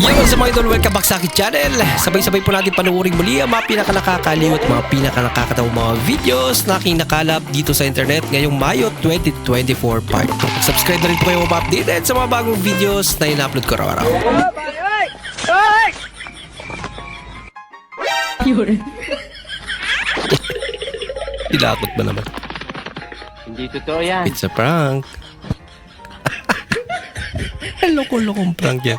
Yo, sa mga idol, welcome back sa aking channel. Sabay-sabay po natin panuorin muli ang mga pinaka-nakakaliw at mga pinaka-nakakatawang mga videos na aking nakalap dito sa internet ngayong Mayo 2024 part 2. Subscribe na rin po kayo updated sa mga bagong videos na ina-upload ko araw-araw. Tinakot ba naman? Hindi totoo yan. It's a prank. Loko-lokong prank yan.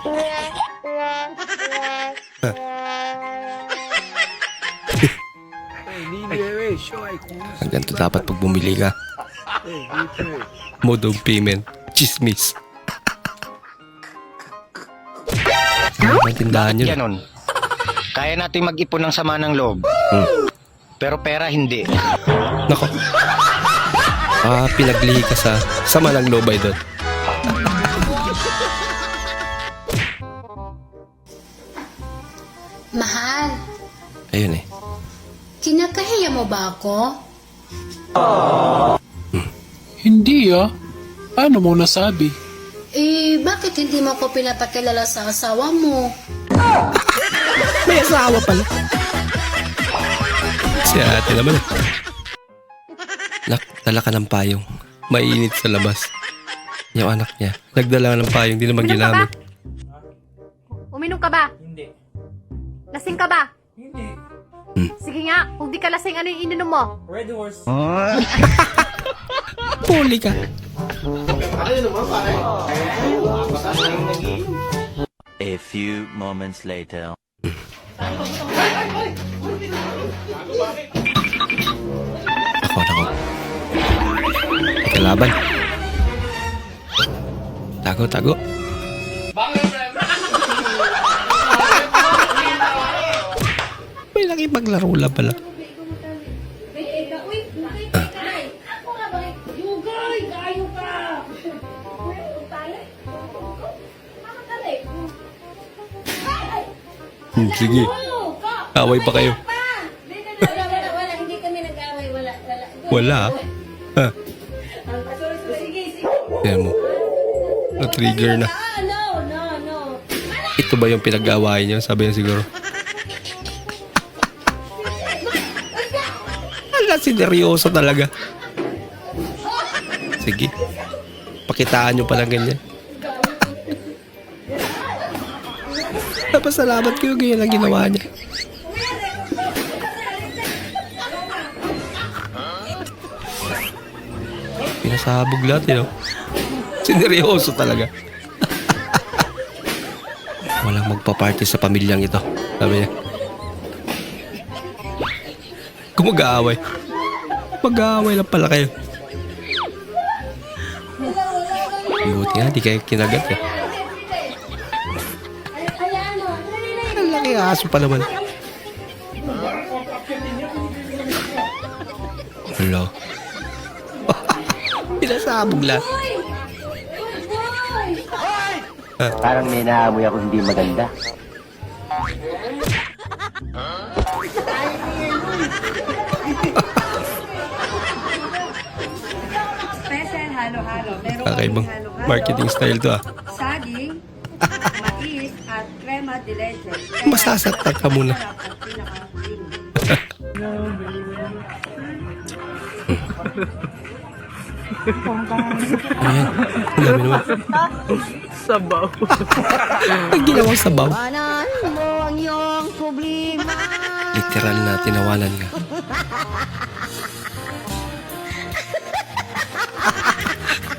Ang ganito dapat pag bumili ka. Mode of payment. Chismis. Ang tindahan yun. Ganon. Kaya natin mag-ipon ng sama ng loob. Pero pera hindi. Nako. Pinaglihi ka sa sama ng loob ay doon. Mahal, Ayun eh. kinakahiya mo ba ako? Hindi Ano mo nasabi? Bakit hindi mo ako pinapakilala sa asawa mo? May asawa pala. Si ate naman eh. Dala ka ng payong. Mainit sa labas. Yung anak niya. Nagdala ng payong. Di naman ginamit. Uminom ka ba? Hindi. Lasing ka ba? Hindi. Sige nga, kung di ka lasing, ano yung ininom mo? Puli ka. A few moments later. Ako. Kalaban. Tago. May nakipaglaro lang pala. Sige. Away pa kayo. Wala, hindi kami nag-away, Wala. Ha? Tignan mo. Na-trigger na. No. Ito ba yung pinag-awayan niyo? Sabi niya siguro. Ala, sineryoso talaga. Sige. Pakitaan niyo palang ganyan. Napasalamat ko yung ganyan ang ginawa niya. Pinasabog lahat yun. Sineryoso talaga. Walang magpa-party sa pamilyang ito. Sabi niya. Kung mag-aaway. Mag-aaway lang pala kayo. Buti nga, di kayo kinagat eh. Ang laki aso pa naman. Hello. Pinasabog lahat. Parang may naamoy ako hindi maganda. Special halo-halo. Meron Kakaibang kaming halo-halo, marketing style to ah. saging, mais, at crema de leche. Masasaktan ka muna. Sarap at pinaka-creamy. Ayan. Ang dami naman. Sabaw. Ang ginawang sabaw. Panan mo ang iyong problema. Literal na tinawanan nga.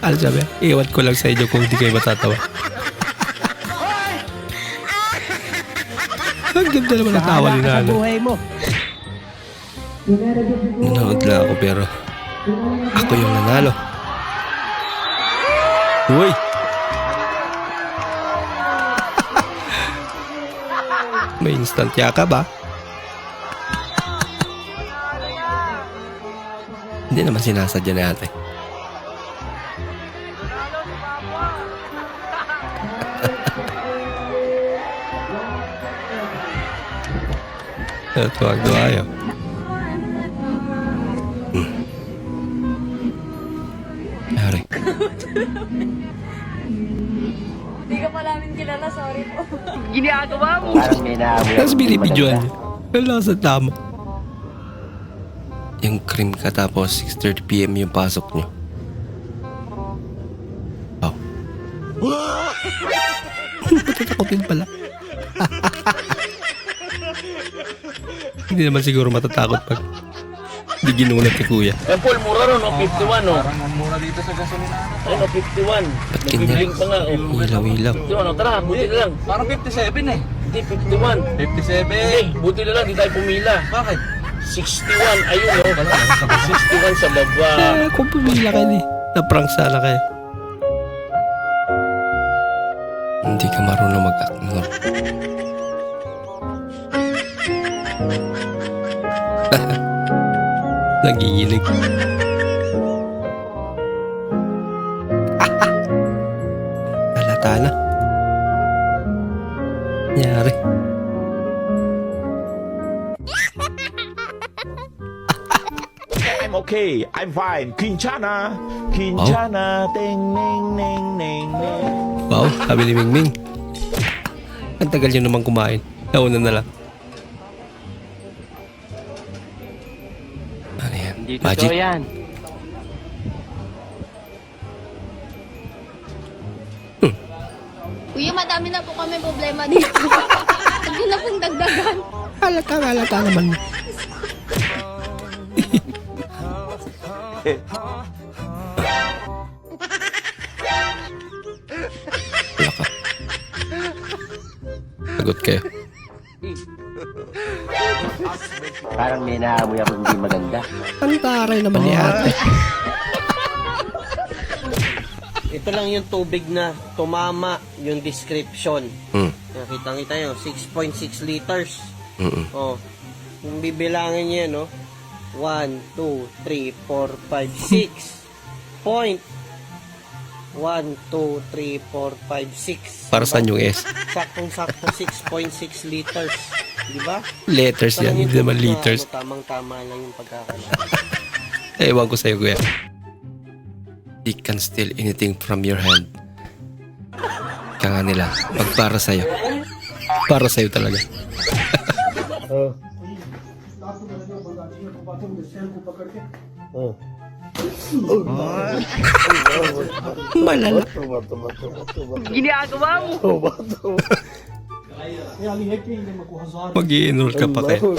Ano sabi? Iwan ko lang sa inyo kung hindi kayo matatawa. Ang ganda naman ang tawa ni Nana. Nanood lang ako pero ako yung nanalo. Uy! May instant yaka ba? Hindi naman sinasadya ni ate. Tuwag-tuwa ayaw. Hari. Hindi ka pa namin kilala, sorry po. Parang may naamoy Tapos ako hindi binibidyoan maganda. niya. Wala sa tama. Yung cream ka tapos 6:30 PM yung pasok niyo. Wow. Matatakotin pala. Hindi naman siguro matatakot pag di ginulat ni kuya. Yan Paul, mura ron, 51 no? Parang mura dito sa gasolina. Ayun, 51. Ba't ganyan? Nagbibiling pa nga. Ilaw-ilaw. 51, tara, buti na lang. Parang 57 eh. Hindi, 51. 57? Buti na lang, di tayo pumila. Bakit? 61, ayun no? 61 sa baba. Kung pumila kayo eh. Na-prank sana kayo. Hindi ka marunong mag-act, no? Nagiginig. Halata na. Nangyari. I'm okay. I'm fine. Quinchana. Quinchana. Ting, ning, ning, ning, ning. Wow, sabi ni Mingming. Ang tagal nyo naman kumain. Nauna na lang. Ano yan? Magic? yan. Kuya, madami na po kami problema dito. Huwag yun na pong dagdagan. Halata naman. Wala ka. Sagot kayo. Parang may naamoy ako hindi maganda. Ang taray naman ni ate. Ito lang yung tubig na tumama yung description. Nakita nyo, 6.6 liters. Oh, kung bibilangin niya, no? 1, 2, 3, 4, 5, 6. Point. 1, 2, 3, 4, 5, 6. Para saan yung S? Saktong-sakto 6.6 liters. Di ba? Letters yan, hindi naman liters. Tamang-tama lang yung pagkakala. Ewan ko sa'yo, kuya. They can steal anything from your hand. Kaya nga nila, pag para sa'yo talaga. Malala. Mag-i-enroll ka pa kayo.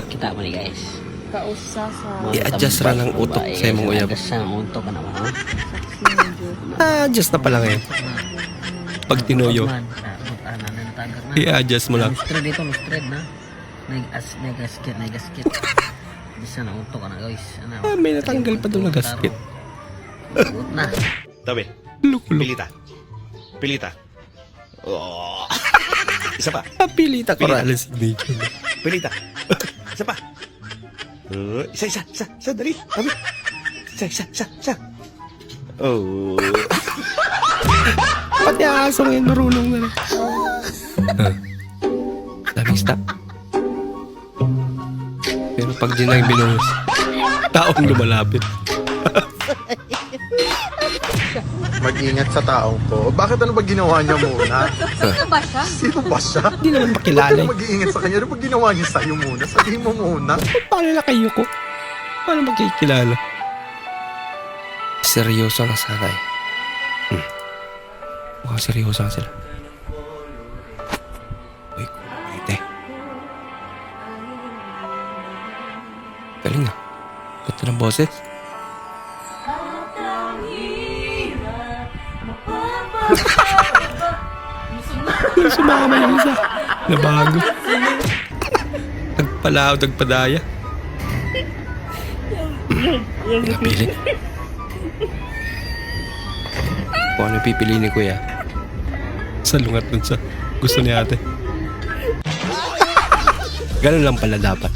Kita mo ni guys. Kausa sa... I-adjust ra ng utok sa imong uyab. Sa utok ka naman, ha? Adjust na pala ngayon. Pag tinuyo, i-adjust mo lang. Lustred dito, lustred na. Nag-gasket. Bisa na utok ka na guys. May natanggal pa doon na gasket. Utot na. Tabi. Luk-luk. Pilita. Oh. Isa pa. Pilita ko rin signature. Pilita. Isa pa. Isa. Dali. Tabi. Isa. Oh. Pati aso ngayon marunong na rin. Sabi, stop. Pero pag di na yung binuhos, taong lumalapit. Mag-ingat sa taong to. Bakit ano ba ginawa niya muna? Sino ba siya? Sino ba siya? Hindi naman makilala. Bakit mag-iingat sa kanya? Ano ba ginawa niya sa'yo muna? Sabihin mo muna. Paano na kayo ko? Paano magkikilala? Seryoso na sana eh. Mukhang seryoso na sila. Uy, kumite. Galing na. Ganda ng boses. Sumama yung isa. Nabago. Nagpalao, nagpadaya. Napili. Kung ano pipili ni kuya. Salungat dun sa gusto ni ate. Ganun lang pala dapat.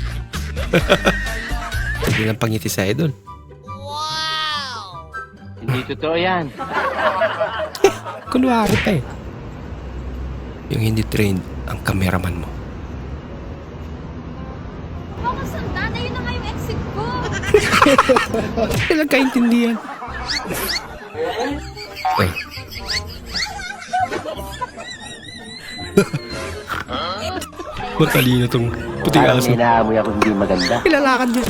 Hindi lang pangiti sa idol. Hindi totoo yan. Kunwari pa eh. Yung hindi trained ang cameraman mo. Ako sandaan, ayun na nga yung exit ko. Kailang kaintindihan. Matalino tong puting aso. Naamoy ako hindi maganda. Ilalakad niya.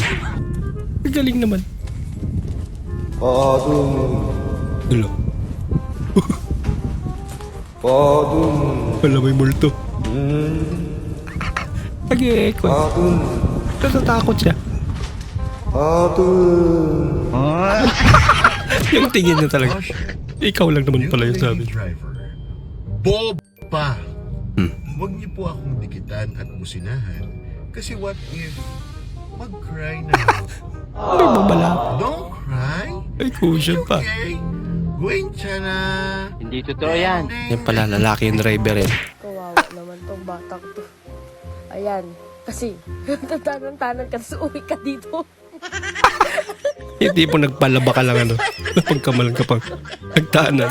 Ang galing naman. Hello. Wala may multo. Nag-e-echo. Natatakot siya. Yung tingin niya talaga. Ikaw lang naman pala yung sabi. Bob pa! Huwag niyo po akong dikitan at businahan. Kasi what if mag-cry na ako? May babala. Don't cry. Ay, cushion pa. Okay? Gwencha na. Hindi totoo yan. Yan pala, lalaki yung driver eh. Kawawa naman tong batang to. Ayan. Kasi, tatanang-tanang ka, so uwi ka dito. Hindi po nagpalaba ka lang ano. Pagkamalan ka pang nagtanan.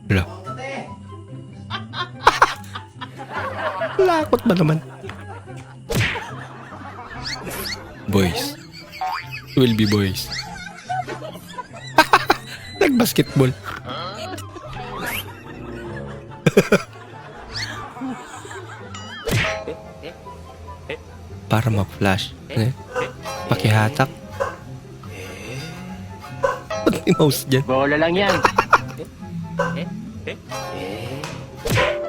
Wala. Lakot ba naman? Boys. Will be boys. Nag-basketball. Para ma-flash. Eh? Pakihatak. Ba't may mouse dyan? Bola lang yan.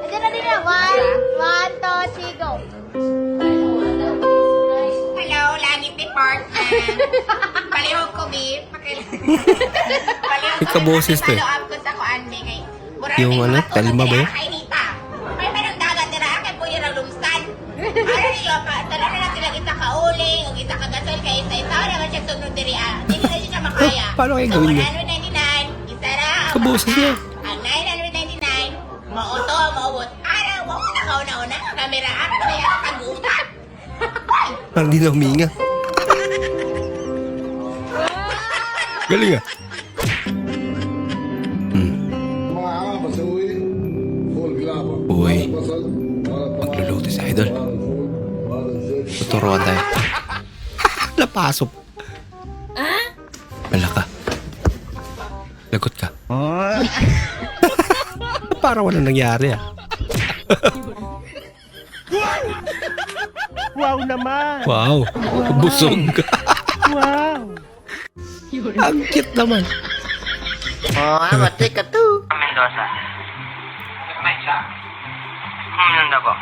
Ayan na din na. 1, 2, 3, go. Hello, langit ni partner. Palihog ko, babe. Palihog May kaboses to eh. Follow up ko sa kuan, be, kay Yung ano, Telma ba yun? Kay Nita. May parang dagat nila, kay po yun ang lumstan. Ano niyo pa? Talaga na sila kita kauling, o kita kagasol, kay isa-isa. Wala naman siya tunod diri, ah. Hindi na siya makaya. Paano kayo gawin niya? 199, isa na. Kaboses niya. Ang 999, mauto, maubos. Araw, mo na kauna-una. Kamera, araw na yan, tagutan. Parang di na huminga. Galing ah. Uy. Magluluto si Idol. Tuturuan tayo. Napasok. Wala ka. Lagot ka. Parang walang nangyari ah. Wow naman. Wow. Busog. Wow. Ang cute naman. Oh, mati ka to. Mendoza. Ano ba?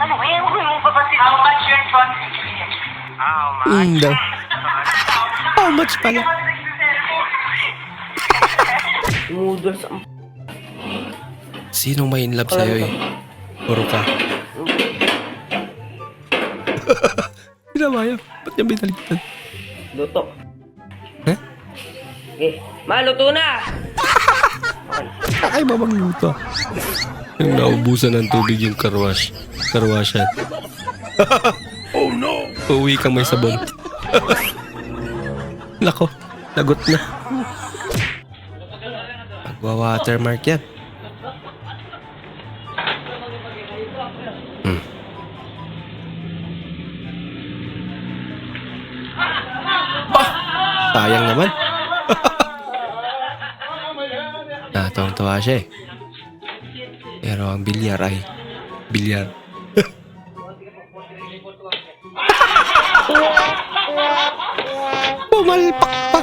Ano ba yung mo pa ba how much your phone? How much? Daw. How much pala? Sinong may in love sa'yo eh? Puro ka. Ginawa yun. Ba't niya binaliktad? Luto. Eh? Eh, maluto na! Ay, babang luto. Yung naubusan ng tubig yung karwash. Karwashan. Oh no! Uuwi kang may sabon. Nako, lagot na. Magwa-watermark yan. Sayang naman. Natawang-tawa siya eh. Pero ang bilyar ay bilyar. Pumalpak pa.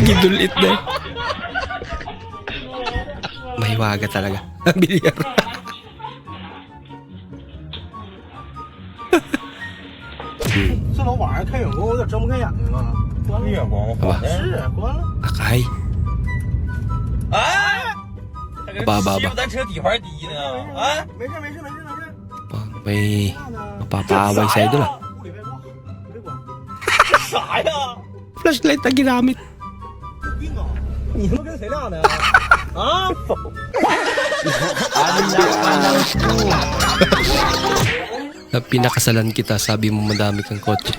Gidulit na eh. Mahiwaga talaga. Ang bilyar. Aba. Akay. Baba. May mapapaaway sa idol ah. Flashlight na ginamit. Na pinakasalan kita, sabi mo madami kang kotse.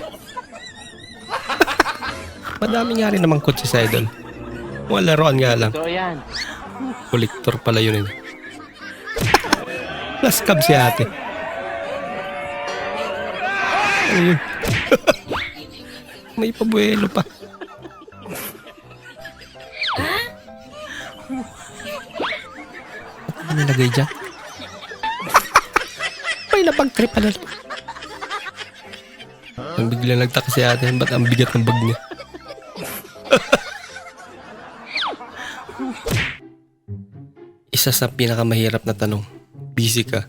Madami nga rin namang kotse sa idol. Mga laruan nga lang. Totoo yan. Kolektor pala yun eh. Plus cab si ate. Ano yun? May pabuelo pa. Ano nilagay dyan? May napag-trip pala. Ang bigla nagtaka si ate, ba't ang bigat ng bag niya? Isa sa pinakamahirap na tanong. Busy ka?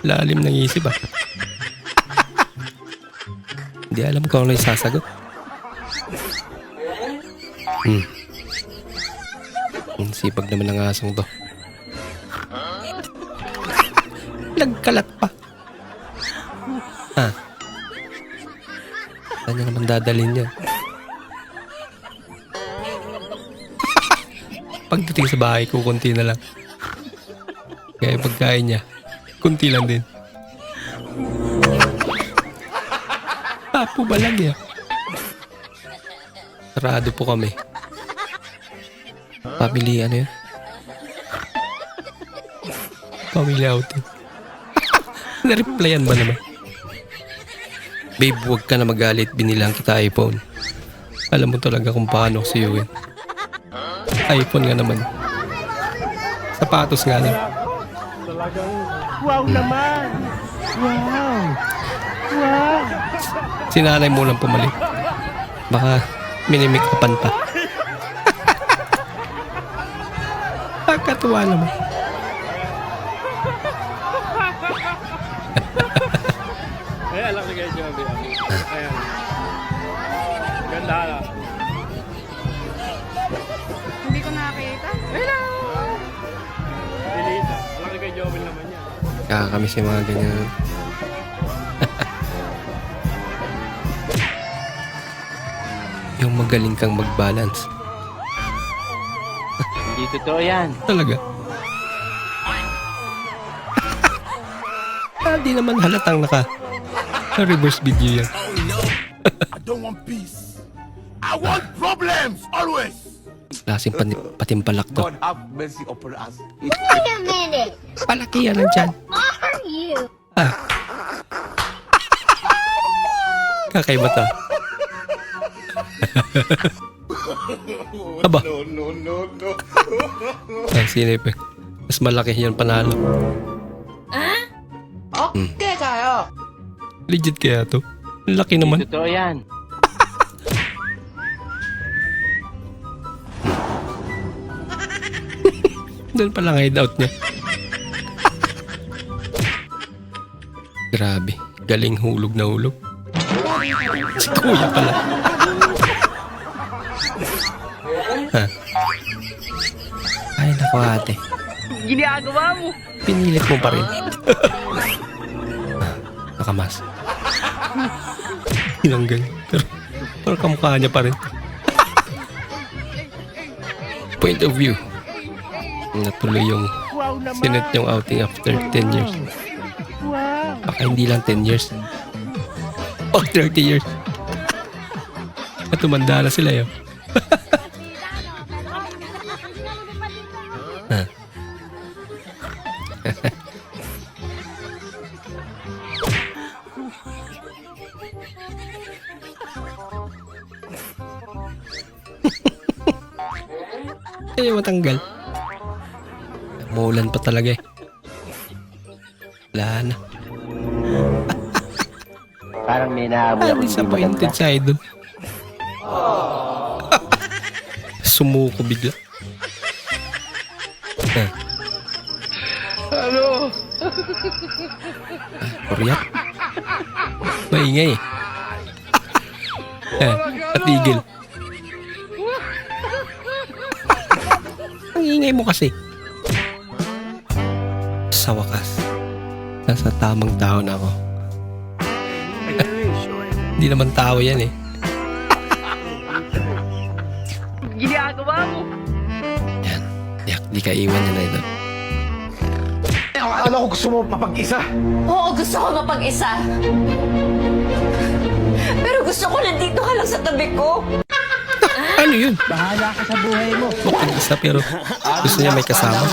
Lalim ng isip ah. Hindi alam ko ano yung sasagot. Ang sipag naman ng asong to. Nagkalat pa. Saan niya naman dadalhin yan? Pagdating sa bahay ko, kunti na lang. Kaya pagkain niya, kunti lang din. Papo ba lang yan? Sarado po kami. Family, ano yun? Family outing. Na-replyan ba naman? Babe, huwag ka na magalit. Binilang kita iPhone. Alam mo talaga kung paano siyuin. iPhone nga naman. Sapatos nga lang. Wow naman! Wow! Wow! Sinanay mo lang pumalik. Baka minimik-upan pa. Pagkatuwa naman. Ay, alam ko kayo, Joby. Ayan. Ganda na. Hindi ko nakakita. Hello! Delita. Alam ko kay Joby naman yan. Kakamiss yung mga ganyan. Yung magaling kang mag-balance. Hindi totoo yan. Talaga. Di naman halatang naka-reverse video yan. I don't want peace. I want problems always. Klaseng patimpalak to. have mercy upon us. Wait a minute. Palaki yan nandyan. Are you? Kakaiba to. Aba. No. Ang sinip eh. Mas malaki yan panalo. Okay kayo. Legit kaya to? Ang laki naman. Totoo yan. Doon pala ang hideout niya. Grabe. Galing hulog na hulog. Si kuya pala. Ay, naku ate. Ginagawa mo. Pinilit mo pa rin. Nakamas. Tinanggal. Pero kamukha niya pa rin. Point of view. Natuloy yung sinet yung outing after 10 years. Baka hindi lang 10 years. O 30 years. At tumanda na sila yun. Kaya matanggal. Muulan pa talaga eh. Wala na. Parang may naamoy ako. Disappointed sa idol. Sumuko bigla. Ano? Korea. Maingay eh. Patigil. Ang ingay mo kasi. Sa wakas, nasa tamang tao na ako. Hindi naman tao yan eh. Ginagawa mo. Yan. Yak, di ka iwan yan idol. Akala ko gusto mo mapag-isa. Oo, gusto ko mapag-isa. Pero gusto ko nandito ka lang sa tabi ko. Ano yun? Bahala ka sa buhay mo. Mapag-isa pero gusto niya may kasama.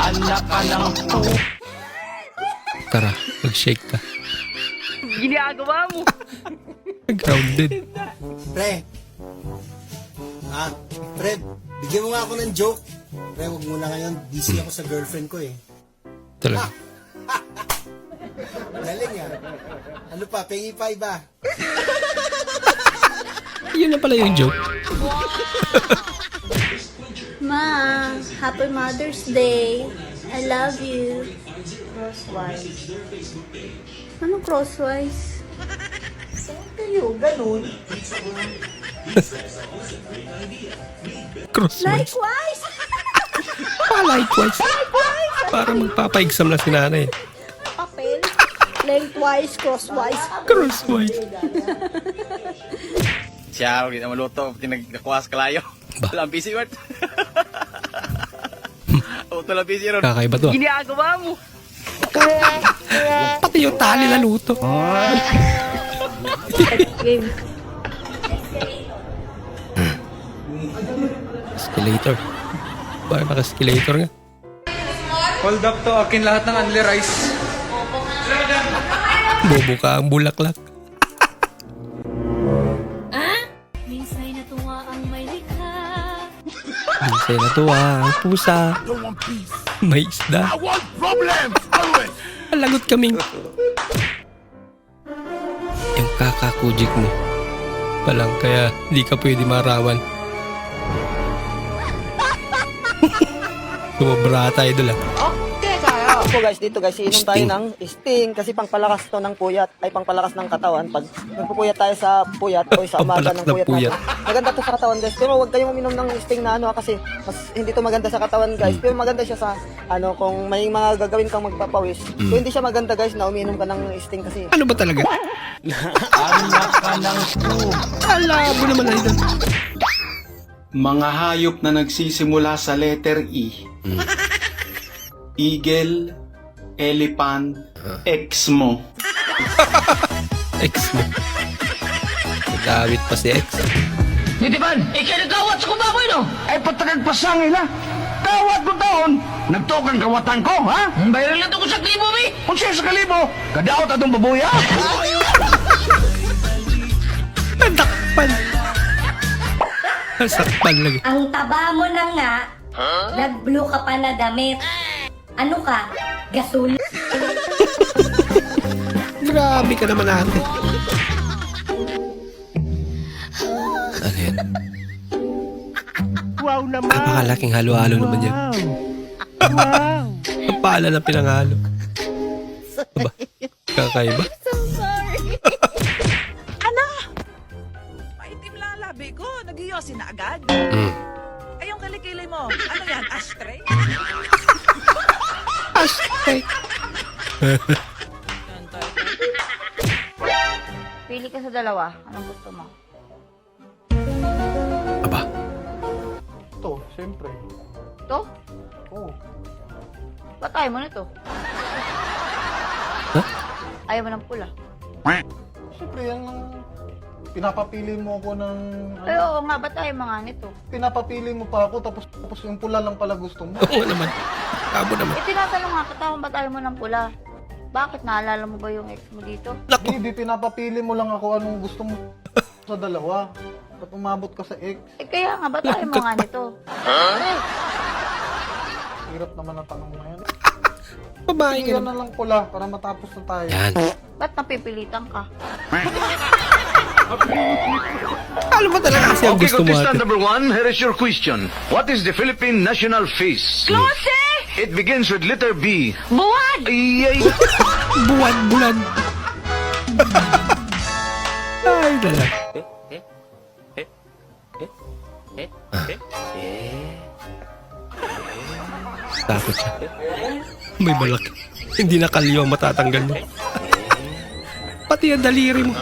Anak ka ng po. Tara, mag-shake ka. Ginagawa mo. Grounded. Pre. Fred, bigyan mo nga ako ng joke. Pre, wag muna ngayon. Busy ako sa girlfriend ko eh. Talaga. Galing ah. Ano pa, pengi pa iba. Yun na pala yung joke. Ma, happy Mother's Day. I love you. Crosswise. Anong crosswise? Kayo, ganun. Crosswise. Likewise! Likewise. Para magpapa-exam na si nanay. Papel. Lengthwise, crosswise. Crosswise. Siya, kita maluto, tinagkakuha sa kalayo. Walang PC, Wart. O, ito lang PC, Ron. Kakaiba to. Ginagawa mo. Pati yung tali na luto. Game. Escalator. Bakit naka-escalator nga? Hold up to, akin lahat ng only rice. Bobo ka ang bulaklak. Minsay natuwa ang may likha. Minsan natuwa ang pusa. May isda. Alagot kaming. Yung kakakujik mo. Palang kaya di ka pwede marawan. Sumobra tayo doon lang. Ako guys, dito guys, iinom tayo ng Sting kasi pangpalakas to ng puyat, ay pangpalakas ng katawan. Pag nagpupuyat tayo sa puyat o sa umaga ng Pampalakas ng puyat puyat. natin. Maganda to sa katawan guys, pero huwag kayong uminom ng Sting na ano kasi mas hindi to maganda sa katawan guys. Pero maganda siya sa ano kung may mga gagawin kang magpapawis. So hindi siya maganda guys na uminom ka ng Sting kasi Ano ba talaga? Ala mo naman ay doon. Mga hayop na nagsisimula sa letter E. Eagle, elephant, X mo. Ex mo. Nagawit pa si ex. Nitiban, ikaw nagkawat sa kubaboy, no? Ay, patagag pasangin, ha? Kawat mo taon, nagtukang kawatan ko, ha? Bayaran lang ito ko sa klibo, mi. Kung siya sa kalibo, kadaot atong baboy, ha? Nadakpan. Nasakpan lagi. Ang taba mo na nga, nag-blue ka pa na damit. Ano ka? Gasol? Grabe ka naman ate. Ano yan? Wow naman. Napakalaking halo-halo naman yan. Wow. Ang pala na pinanghalo. Aba, kakaiba. So sorry. Maitim lang ang labi ko. Nag-iyosin na agad. Mm. Ay, yung kilikili mo. Ano yan? Ashtray? Hashtag. Pili ka sa dalawa. Anong gusto mo? Aba, Ito, siyempre. Ito? Oo. Ba't ayaw mo nito? Huh? Ayaw mo ng pula. Siyempre, yan ang pinapapili mo ako ng... Ay, oo nga. Ba't ayaw mo nga nito? Pinapapili mo pa ako, tapos yung pula lang pala gusto mo. oo naman. Abo naman. Eh, tinatanong nga kita kung ba't ayaw mo ng pula. Bakit? Naalala mo ba yung ex mo dito? Naku, Hindi, pinapapili mo lang ako anong gusto mo sa dalawa. Ba't umabot ka sa ex? Eh, kaya nga. Ba't ayaw mo nga nito? Hirap naman ang tanong na yan. babae ka Yan naman. na lang pula para matapos na tayo. Yan. Ba't napipilitan ka? Ano ba talaga kasi ang gusto mo ate? number 1, here is your question. What is the Philippine national feast? Klose! It begins with letter B. Buwan! Ay, Buwan-bulan. Ay, talaga. Takot siya. May malaki. Hindi na kalyo ang matatanggal mo. Pati ang daliri mo.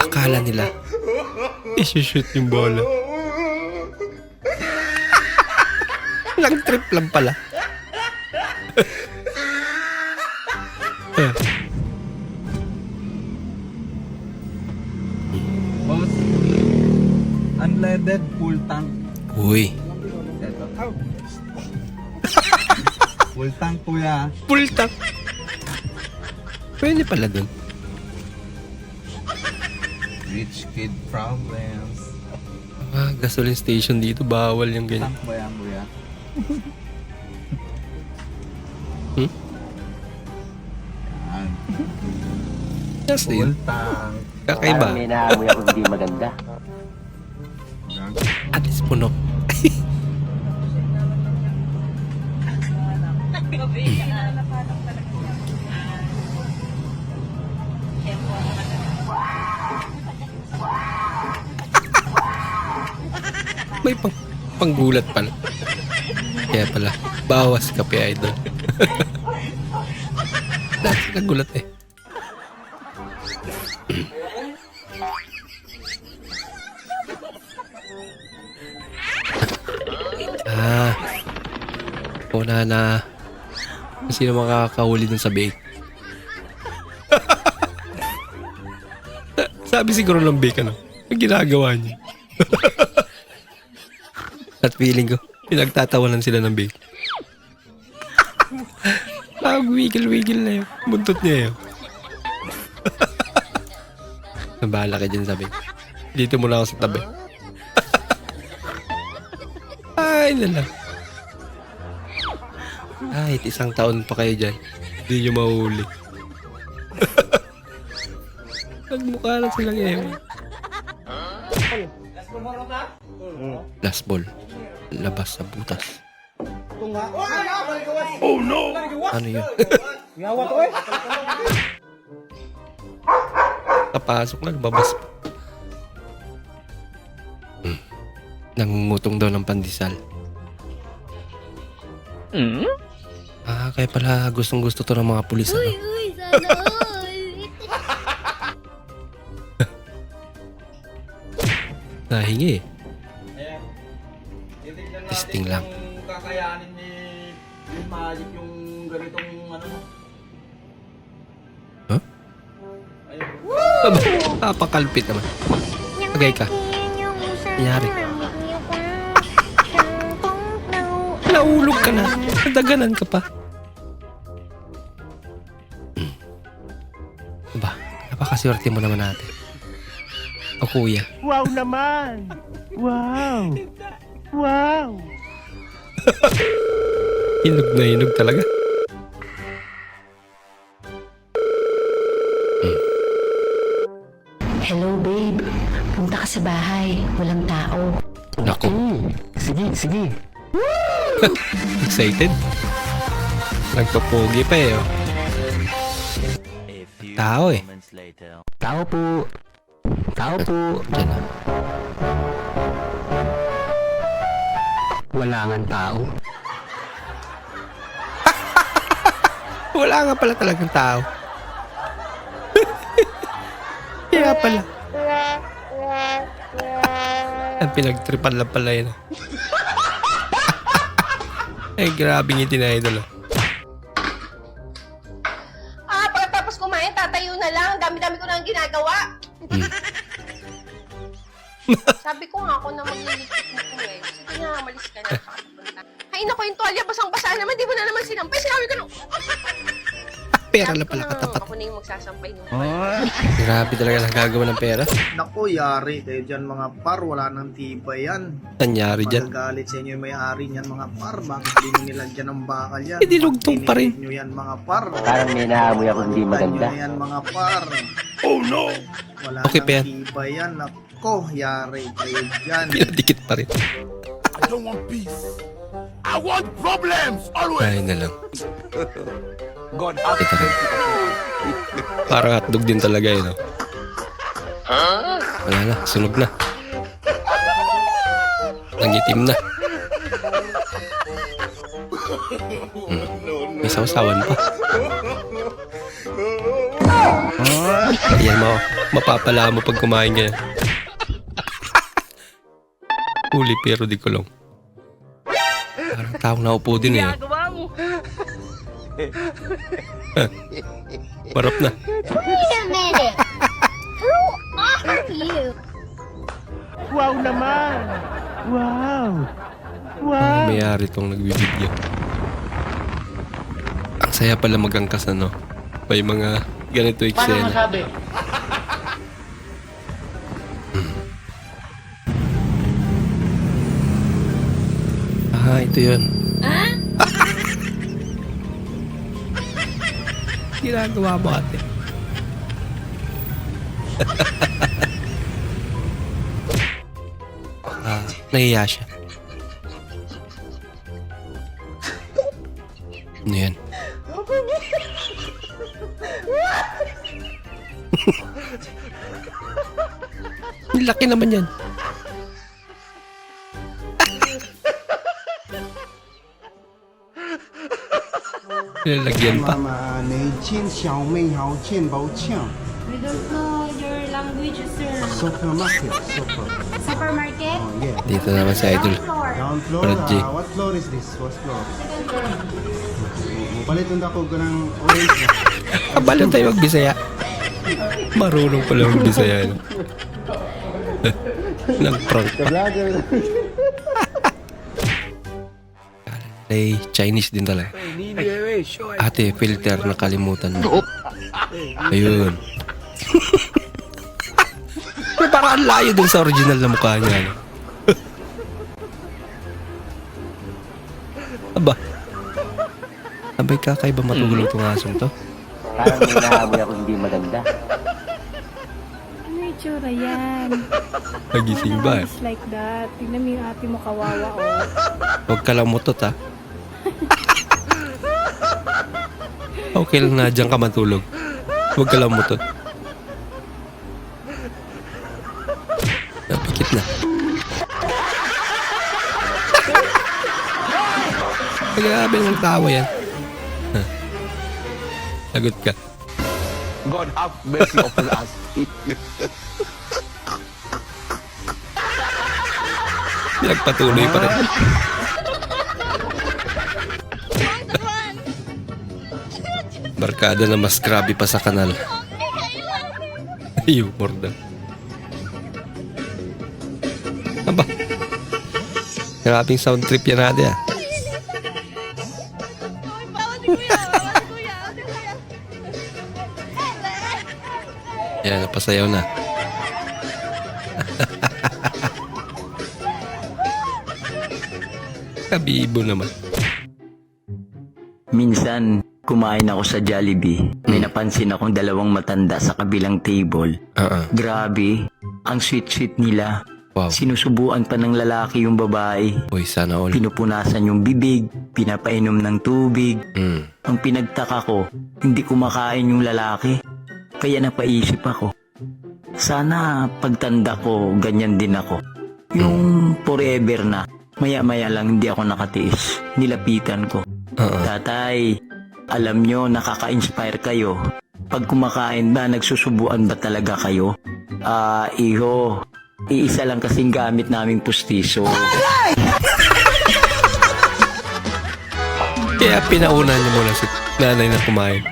Akala nila, isushoot yung bola. Lang trip lang pala. Unleaded full tank. Uy, Full tank kuya. full tank. Pwede pala dun. Rich kid problems. Gasoline station dito, bawal yung ganyan. Ba yan, kuya? Hmm? Yan. Yes, din. Tank. Kakaiba. may naamoy ako hindi maganda. At least puno. May panggulat pala. Kaya pala, bawas kape idol. Nagulat eh. Una na sino makakahuli dun sa bake. Sabi siguro ng bake ano, ang ginagawa niya. At feeling ko, pinagtatawanan sila ng bake. Wiggle-wiggle na yun. Buntot niya yun. Nabahala ka dyan sa bake. Dito muna ako sa tabi. Ay, nalang. Kahit 1 taon pa kayo dyan, hindi nyo mahuli. Nagmukha lang silang eme. Last ball. Labas sa butas. Oh no! Ano yun? Kapasok na, lumabas pa. Nangungutong daw ng pandesal. Kaya pala gustong gusto to ng mga pulis. Ano? Uy, sana all. Nahingi eh. Testing lang. Kakayanin ni yung magic yung ganitong ano mo. Huh? Papakalpit naman. Pagay ka. Nangyari. Naulog ka na. Nadaganan ka pa. Ba, napakaswerte mo naman natin. O kuya. Wow naman! Wow! Wow! Hinog na hinog talaga. Hello, babe. Punta ka sa bahay. Walang tao. Naku. Sige. Excited? Nagpapogi pa eh. Oh. Tao eh. Tao po. Diyan na. Wala nga tao. Wala nga pala talagang tao. Kaya pala. Ang pinagtripan lang pala yun. Ay, grabe ngiti na idol. Pagkatapos kumain, tatayo na lang. Dami-dami ko na ang ginagawa. Sabi ko nga ako na magliligpit nito eh. Sige na, malis ka na. Ay, naku, yung tuwalya basang-basa naman. Di mo na naman sinampay. Sinabi ko na. Pera na pala katapat. Ako na yung magsasampay nung Grabe talaga nagagawa ng pera. Naku, yari kayo dyan mga par. Wala nang tibay yan. Tanyari dyan. Magagalit sa inyo yung may-ari niyan mga par. Bakit di nyo nilagyan ng bakal yan? Eh, dinugtong pa rin. Nyo yan mga par. Parang may naamoy ako hindi maganda. Nyo yan mga par. Oh no! Wala Okay pa nang yan. tibay yan. Naku, yari kayo dyan. Pinadikit pa rin. I don't want peace. I want problems always. Ay na lang. God, Ito rin. Parang hotdog din talaga yun. Oh. Wala na, sunog na. Nangitim na. May sausawan pa. Ayan mo, mapapala mo pag kumain ka. Huli pero di kulong. Parang taong naupo din eh. Marap na. Wait a minute. Who are you? Wow naman! Wow! Ang mayari tong nagbibigyan. Ang saya pala magangkas ano. May mga Ganito eksena. masabi? Ah, ito yun. Ginagawa mo, ate. Nahiya siya. Ano yan? Ang laki naman yan. Lalagyan pa. We don't know your language, sir. Supermarket. Supermarket? Dito naman sa idol. Ground floor. Brad J. What floor is this? What floor? Palitan ako ko ng orange. Kabalan tayo mag-Bisaya. Marunong pala mag-Bisaya. No? Nag-prank pa. Ay, Chinese din talaga. Ate, filter, nakalimutan mo. Ayun. Parang ang layo dun sa original na mukha niya. No? Aba. Abay, kakaiba matulog itong asong to. Parang may nahaboy ako hindi maganda. Ano yung tsura yan? Nagising ba? It's like that. Tignan mo yung ate mo kawawa, oh. Huwag ka lang mutot, ha? Okay lang na, dyan ka matulog. Huwag ka lang mutot. Napikit na. Grabe ng tawa yan. Huh. Lagot ka. God have mercy upon us. Pinagpatuloy pa rin. Barkada na mas grabe pa sa kanal. Humor daw. Aba. Grabing sound trip yan natin, ah. Yan, napasayaw na. Kabibo naman. Minsan, kumain ako sa Jollibee. May napansin akong dalawang matanda sa kabilang table. Grabe, ang sweet-sweet nila. Wow. Sinusubuan pa ng lalaki yung babae. Uy, sana all. Pinupunasan yung bibig, pinapainom ng tubig. Ang pinagtaka ko, hindi kumakain yung lalaki. Kaya napaisip ako, sana pagtanda ko, ganyan din ako. Yung forever na, maya-maya lang hindi ako nakatiis. Nilapitan ko. Tatay, alam nyo, nakaka-inspire kayo. Pag kumakain ba, nagsusubuan ba talaga kayo? Iho, iisa lang kasing gamit naming pustiso. Kaya pinauna niyo muna si nanay na kumain.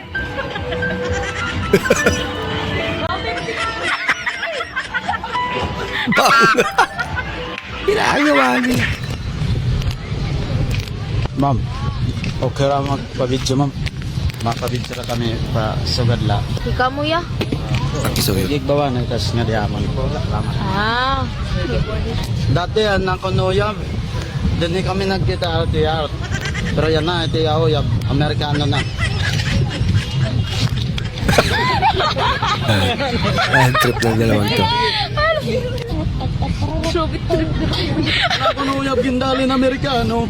Ginagawa niya. Ma'am, okay ra magpa-video, ma'am. Mapabidyo ra kami pa sugad la. Ikaw mo ya? Pakisuyo. Gigbawa na kas nga diamond ko. Salamat. Ah. Dati yan na kunuyam. Dini kami nagkita out. Pero yan na, iti ako, Amerikano na. Ang trip ng dalawang to. Kunuyam gindali na Amerikano.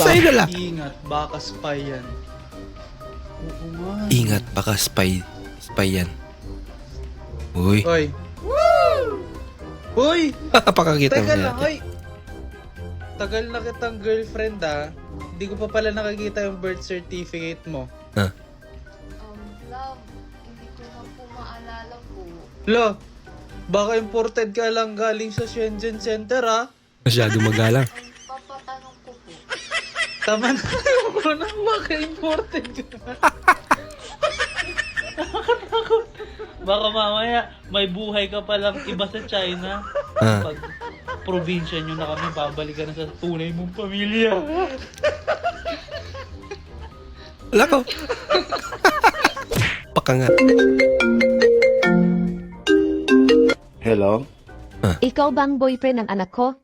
Sa'yo na lang. Ingat, baka spy yan. Ingat, baka spy yan. Uy. Oy. Uy! Pakakita mo Teka lang, natin. oy. Tagal na kitang girlfriend, ah. Hindi ko pa pala nakakita yung birth certificate mo. Ha? Love, hindi ko na po maalala po. Lo, baka imported ka lang galing sa Shenzhen Center, ah. Masyado magalang. Papatanong ko po. Tama na ko na maka-imported ka. Baka mamaya may buhay ka palang iba sa China. Ah. Pag probinsya nyo na kami, babalik ka na sa tunay mong pamilya. Wala ko. Baka nga. Hello? Ikaw bang boyfriend ng anak ko?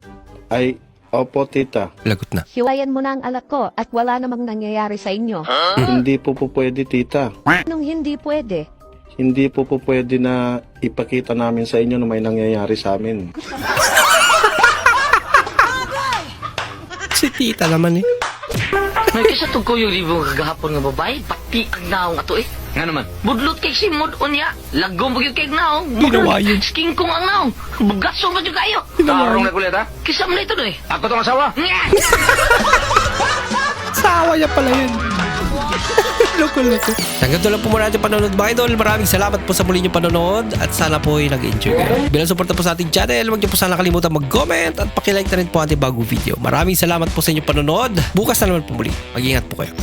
Ay, opo tita. Lagot na. Hiwayan mo na ang anak ko at wala namang nangyayari sa inyo. Hindi po pwede tita. Anong hindi pwede? Hindi po pwede na ipakita namin sa inyo na may nangyayari sa amin. Si tita naman eh. May kisa to ko yung libong kagahapon nga babae, pati ang naong ato eh. Nga naman? Budlot kay simod o niya. Lagom bagyo kay naong. Ginawa yun. Sking kong ang naong. Bugasong ba dyan kayo? Tarong na kulit ha? Kisa mo na ito no eh. Ako tong asawa. Nga! Sawa niya pala yun. Loko-loko. Hanggang doon lang po muna natin panonood mga idol. Maraming salamat po sa muli nyo panonood at sana po ay nag-enjoy kayo. Bilang suporta po sa ating channel, huwag nyo po sana kalimutan mag-comment at pakilike na rin po ating bagong video. Maraming salamat po sa inyong panonood. Bukas na naman po muli. Mag-ingat po kayo.